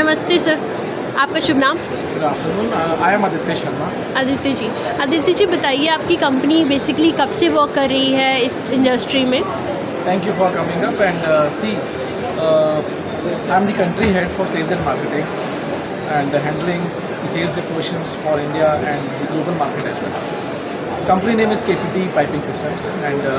नमस्ते सर, आपका शुभ नाम? I am Aditya Sharma. आदित्य जी बताइए, आपकी कंपनी बेसिकली कब से वर्क कर रही है इस इंडस्ट्री में? Thank you for coming up and see, I'm the country head for sales and marketing and handling the sales operations for India and the global market as well. Company name is KPT Piping Systems and the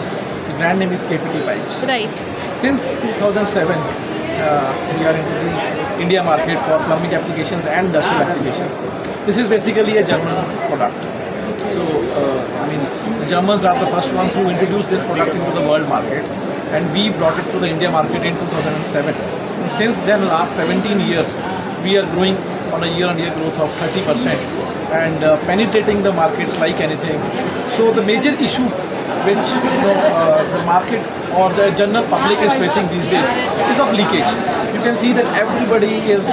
brand name is KPT Pipes. Right. Since 2007, we are into the India market for plumbing applications and industrial applications. This is basically a German product. So, the Germans are the first ones who introduced this product into the world market, and we brought it to the India market in 2007. Since then, last 17 years, we are growing on a year-on-year growth of 30% and penetrating the markets like anything. So, the major issue which the market or the general public is facing these days is of leakage. You can see that everybody is,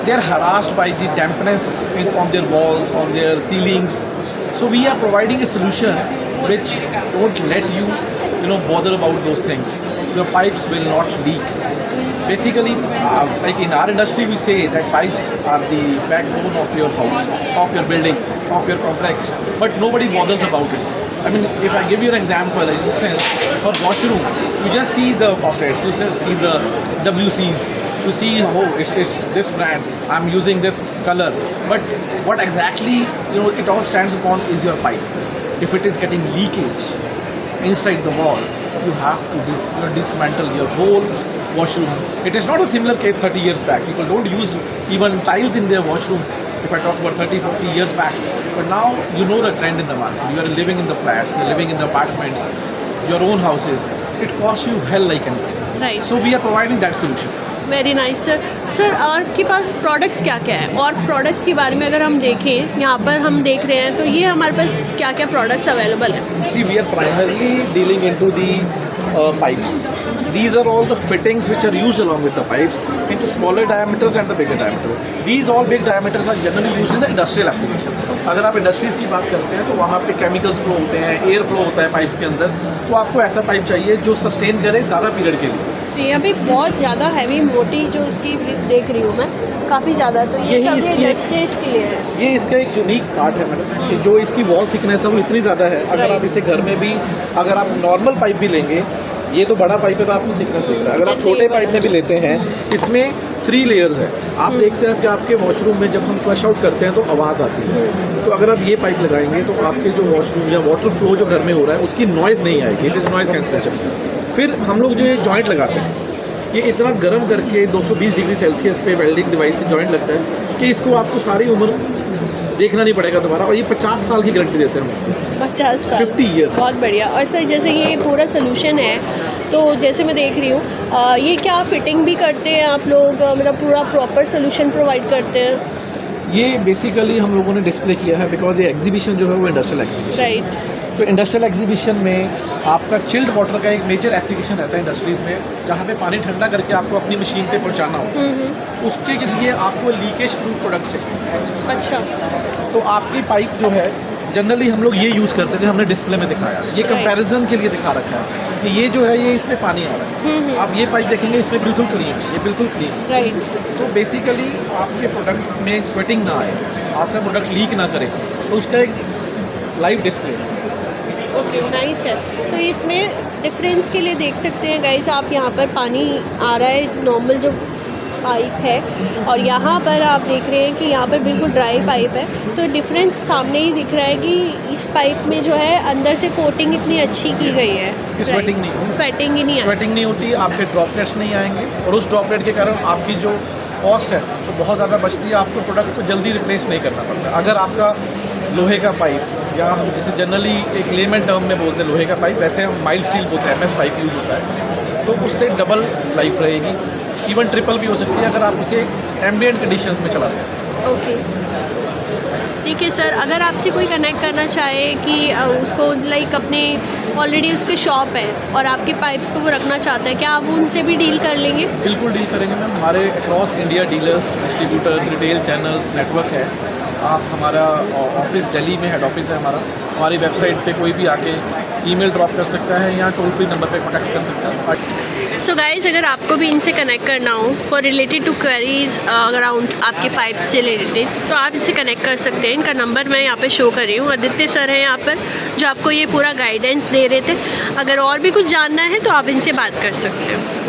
they are harassed by the dampness on their walls, on their ceilings. So we are providing a solution which don't let you, bother about those things. Your pipes will not leak. Basically, like in our industry, we say that pipes are the backbone of your house, of your building, of your complex. But nobody bothers about it. I mean, if I give you an example, an instance, for washroom, you just see the faucets, you just see the WCs, you see, oh, it's this brand, I'm using this color. But what exactly, it all stands upon is your pipe. If it is getting leakage inside the wall, you have to dismantle your whole washroom. It is not a similar case 30 years back. People don't use even tiles in their washroom. If I talk about 30, 40 years back. But now you know the trend in the market. You are living in the flats, you are living in the apartments, your own houses. It costs you hell like anything. Right. So we are providing that solution. Very nice sir. Sir आपके पास products क्या क्या है, और products के बारे में अगर हम देखें, यहाँ पर हम देख रहे हैं तो ये हमारे पास क्या क्या प्रोडक्ट्स अवेलेबल है? See, we are primarily dealing into the pipes. These are all the fittings which are used along with the pipes into smaller diameters and the bigger diameter. These all big diameters are generally used in the industrial application. अगर आप industries की बात करते हैं तो वहाँ पे chemicals flow होते हैं, एयर फ्लो होता है पाइप्स के अंदर, तो आपको ऐसा पाइप चाहिए जो सस्टेन करे ज़्यादा पीरियड के लिए। तो यहाँ पे बहुत ज़्यादा हैवी मोटी जो इसकी देख रही हूँ मैं, काफ़ी ज़्यादा, तो ये सब इसके लिए है। ये इसका एक यूनिक पार्ट है मैडम, कि जो इसकी वॉल थिकनेस है वो इतनी ज़्यादा है। अगर आप इसे घर में भी, अगर आप नॉर्मल पाइप भी लेंगे, ये तो बड़ा पाइप है तो आपको थिकनेस दिख रहा है, अगर आप छोटे पाइप में भी लेते हैं, इसमें 3 लेयर्स है। आप देखते हैं कि आपके वॉशरूम में जब हम फ्लश आउट करते हैं तो आवाज़ आती है, तो अगर आप ये पाइप लगाएंगे तो आपके जो वॉशरूम या वाटर फ्लो जो घर में हो रहा है उसकी नॉइज़ नहीं आएगी, इट इज़ नॉइज़ कैंसलेशन। फिर हम लोग जो ये जॉइंट लगाते हैं, ये इतना गर्म करके 220 डिग्री सेल्सियस पे वेल्डिंग डिवाइस से जॉइंट लगता है कि इसको आपको सारी उम्र देखना नहीं पड़ेगा दोबारा, और ये 50 साल की गारंटी देते हैं हम। 50 साल, 50 ईयर्स। बहुत बढ़िया। और सर जैसे ये पूरा सोल्यूशन है, तो जैसे मैं देख रही हूँ, ये क्या फिटिंग भी करते हैं आप लोग, मतलब पूरा प्रॉपर सोल्यूशन प्रोवाइड करते हैं? ये बेसिकली हम लोगों ने डिस्प्ले किया है बिकॉज ये एग्जीबिशन जो है वो इंडस्ट्रियल एग्जीबिशन। राइट। तो इंडस्ट्रियल एग्जीबिशन में आपका चिल्ड वाटर का एक मेजर एप्लीकेशन रहता है इंडस्ट्रीज़ में, जहाँ पे पानी ठंडा करके आपको अपनी मशीन पे पहुँचाना होता है। उसके लिए आपको लीकेज प्रूफ प्रोडक्ट चाहिए। अच्छा। तो आपकी पाइप जो है जनरली हम लोग ये यूज़ करते थे, हमने डिस्प्ले में दिखाया, ये कंपैरिजन के लिए दिखा रखा है कि ये जो है ये इसमें पानी आ रहा है। आप ये पाइप देखेंगे, इसमें बिल्कुल क्लीन है, ये बिल्कुल क्लीन है। राइट। तो बेसिकली आपके प्रोडक्ट में स्वेटिंग ना आए, आपका प्रोडक्ट लीक ना करे, तो उसका एक लाइव डिस्प्ले है। ओके, नाइस है। तो इसमें डिफरेंस के लिए देख सकते हैं गाइस, आप यहाँ पर पानी आ रहा है, नॉर्मल जो पाइप है, और यहाँ पर आप देख रहे हैं कि यहाँ पर बिल्कुल ड्राई पाइप है। तो डिफरेंस सामने ही दिख रहा है कि इस पाइप में जो है अंदर से कोटिंग इतनी अच्छी की गई है, स्वेटिंग नहीं होती, स्वेटिंग ही नहीं है, स्वेटिंग नहीं होती, आपके ड्रॉपलेट्स नहीं आएंगे, और उस ड्रॉपलेट के कारण आपकी जो कॉस्ट है तो बहुत ज़्यादा बचती है, आपको प्रोडक्ट को जल्दी रिप्लेस नहीं करना पड़ता। अगर आपका लोहे का पाइप, या हम जिसे जनरली एक लेमन टर्म में बोलते हैं लोहे का पाइप, वैसे हम माइल्ड स्टील बोलते हैं, MS पाइप यूज़ होता है, तो उससे डबल लाइफ रहेगी, इवन ट्रिपल भी हो सकती है अगर आप उसे एम्बिएंट कंडीशंस में चलाते हैं। ओके, ठीक है सर। अगर आपसे कोई कनेक्ट करना चाहे कि उसको लाइक अपने ऑलरेडी उसके शॉप है और आपके पाइप्स को वो रखना चाहता है, क्या आप उनसे भी डील कर लेंगे? बिल्कुल डील करेंगे मैम। हमारे across India dealers, distributors, retail channels network है। आप हमारा ऑफिस दिल्ली में हेड ऑफिस है हमारी वेबसाइट पे कोई भी आके ईमेल ड्रॉप कर सकता है या टोल फ्री नंबर पे कॉन्टैक्ट कर सकता है। सो गाइस, अगर आपको भी इनसे कनेक्ट करना हो for related to queries around आपके पाइप्स से रिलेटेड, तो आप इनसे कनेक्ट कर सकते हैं। इनका नंबर मैं यहाँ पे शो कर रही हूँ। आदित्य सर हैं यहाँ पर जो आपको ये पूरा गाइडेंस दे रहे थे। अगर और भी कुछ जानना है तो आप इनसे बात कर सकते हो।